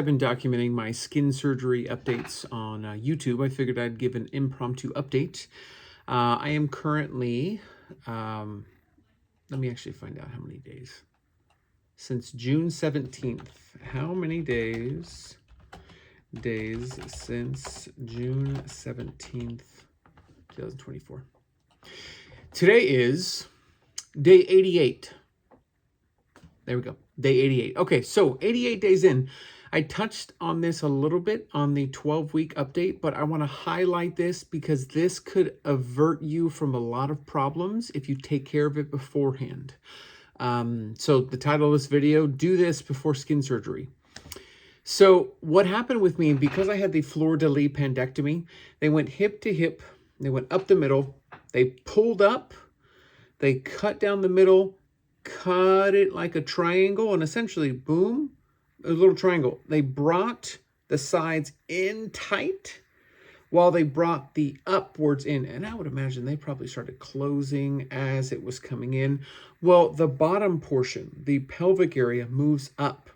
I've been documenting my skin surgery updates on YouTube. I figured I'd give an impromptu update. I am currently, let me actually find out how many days. Since June 17th. How many days since June 17th, 2024? Today is day 88. There we go. Day 88. Okay, so 88 days in. I touched on this a little bit on the 12-week update, but I want to highlight this because this could avert you from a lot of problems if you take care of it beforehand. So the title of this video, do this before skin surgery. So what happened with me, because I had the fleur-de-lis pandectomy, they went hip to hip, they went up the middle, they pulled up, they cut down the middle, cut it like a triangle, and essentially, boom, a little triangle. They brought the sides in tight while they brought the upwards in. And I would imagine they probably started closing as it was coming in. Well, the bottom portion, the pelvic area, moves up.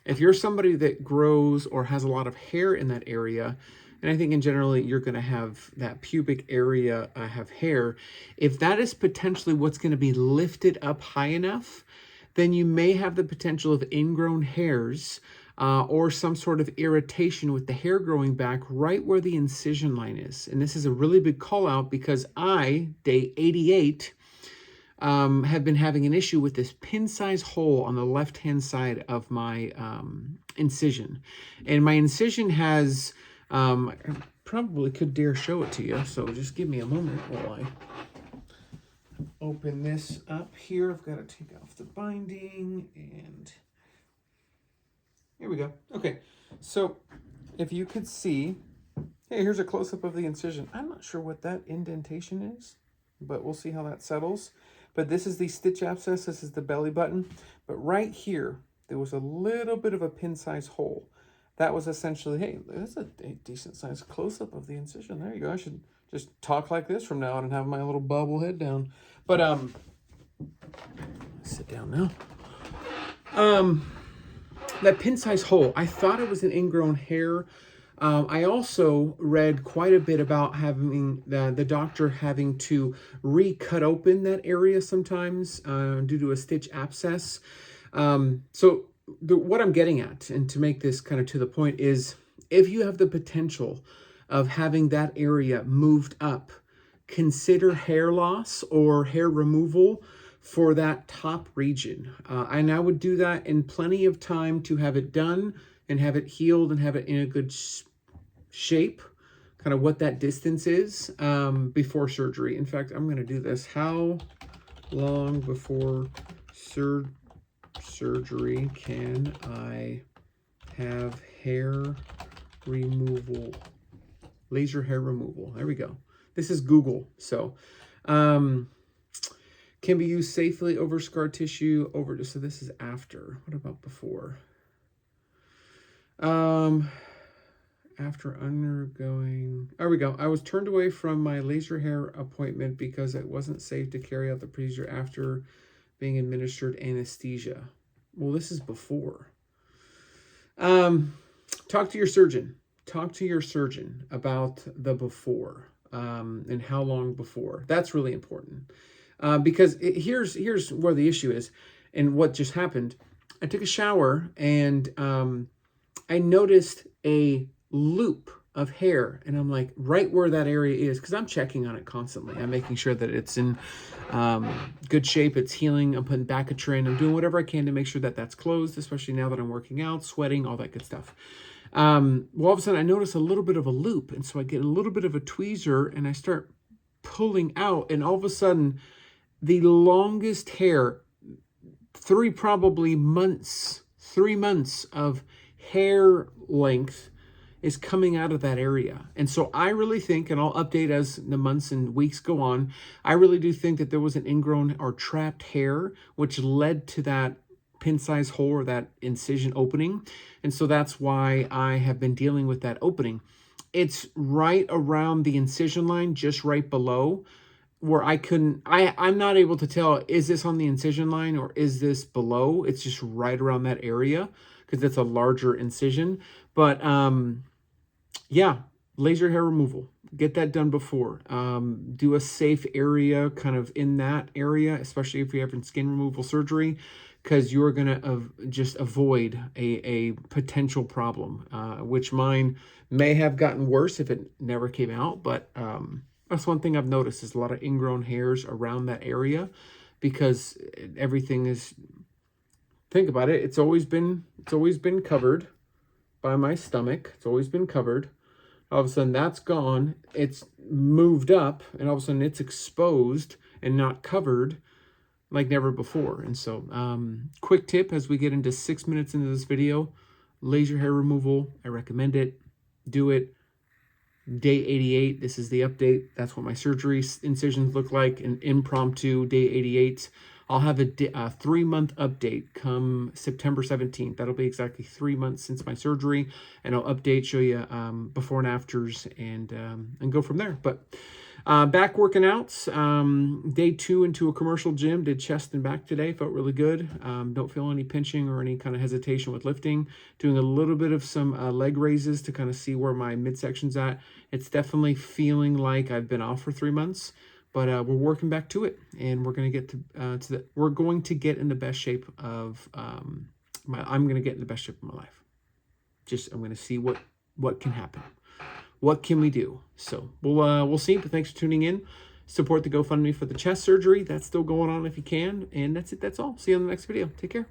If you're somebody that grows or has a lot of hair in that area, and I think in general you're going to have that pubic area have hair, if that is potentially what's going to be lifted up high enough, then you may have the potential of ingrown hairs or some sort of irritation with the hair growing back right where the incision line is. And this is a really big call out because I, day 88, have been having an issue with this pin-size hole on the left-hand side of my incision. And my incision has, I probably could dare show it to you, so just give me a moment while I open this up here. I've got to take off the binding, and here we go. Okay, so if you could see, hey, here's a close-up of the incision. I'm not sure what that indentation is, but we'll see how that settles. But this is the stitch abscess, this is the belly button. But right here, there was a little bit of a pin-size hole. That was essentially, hey, that's a decent-sized close-up of the incision. There you go. I should just talk like this from now on and have my little bubble head down. But, sit down now. That pin-size hole, I thought it was an ingrown hair. I also read quite a bit about having the doctor having to re-cut open that area sometimes due to a stitch abscess. What I'm getting at, and to make this kind of to the point, is if you have the potential of having that area moved up, consider hair loss or hair removal for that top region. And I would do that in plenty of time to have it done and have it healed and have it in a good shape, kind of what that distance is before surgery. In fact, I'm going to do this. How long before surgery can I have hair removal? Laser hair removal. There we go. This is Google. So, can be used safely over scar tissue. So this is after. What about before? After undergoing, there we go. I was turned away from my laser hair appointment because it wasn't safe to carry out the procedure after being administered anesthesia. Well, this is before. Talk to your surgeon. Talk to your surgeon about the before and how long before. That's really important because here's where the issue is and what just happened. I took a shower and I noticed a loop of hair, and I'm like, right where that area is, because I'm checking on it constantly. I'm making sure that it's in good shape, it's healing. I'm putting Bactrin. I'm doing whatever I can to make sure that that's closed, especially now that I'm working out, sweating, all that good stuff. Well, all of a sudden I notice a little bit of a loop, and so I get a little bit of a tweezer, and I start pulling out, and all of a sudden the longest hair, 3 months of hair length is coming out of that area. And so I really think, and I'll update as the months and weeks go on, I really do think that there was an ingrown or trapped hair, which led to that pin-size hole or that incision opening. And so that's why I have been dealing with that opening. It's right around the incision line, just right below, where I'm not able to tell, is this on the incision line or is this below? It's just right around that area. because it's a larger incision. But yeah, laser hair removal. Get that done before. Do a safe area kind of in that area, especially if you're having skin removal surgery, because you're going to just avoid a potential problem, which mine may have gotten worse if it never came out. But that's one thing I've noticed is a lot of ingrown hairs around that area, because everything is, think about it, it's always been covered by my stomach. It's always been covered. All of a sudden that's gone, it's moved up, and all of a sudden it's exposed and not covered like never before. And so quick tip as we get into 6 minutes into this video, laser hair removal, I recommend it. Do it. Day 88, this is the update. That's what my surgery incisions look like, an impromptu day 88. I'll have a 3-month update come September 17th. That'll be exactly 3 months since my surgery, and I'll update, show you before and afters, and go from there. But back working out, day 2 into a commercial gym, did chest and back today, felt really good. Don't feel any pinching or any kind of hesitation with lifting. Doing a little bit of some leg raises to kind of see where my midsection's at. It's definitely feeling like I've been off for 3 months. But we're working back to it, and we're going to get we're going to get in the best shape of I'm going to get in the best shape of my life. I'm going to see what can happen. What can we do? So we'll see. But thanks for tuning in. Support the GoFundMe for the chest surgery. That's still going on if you can. And that's it. That's all. See you on the next video. Take care.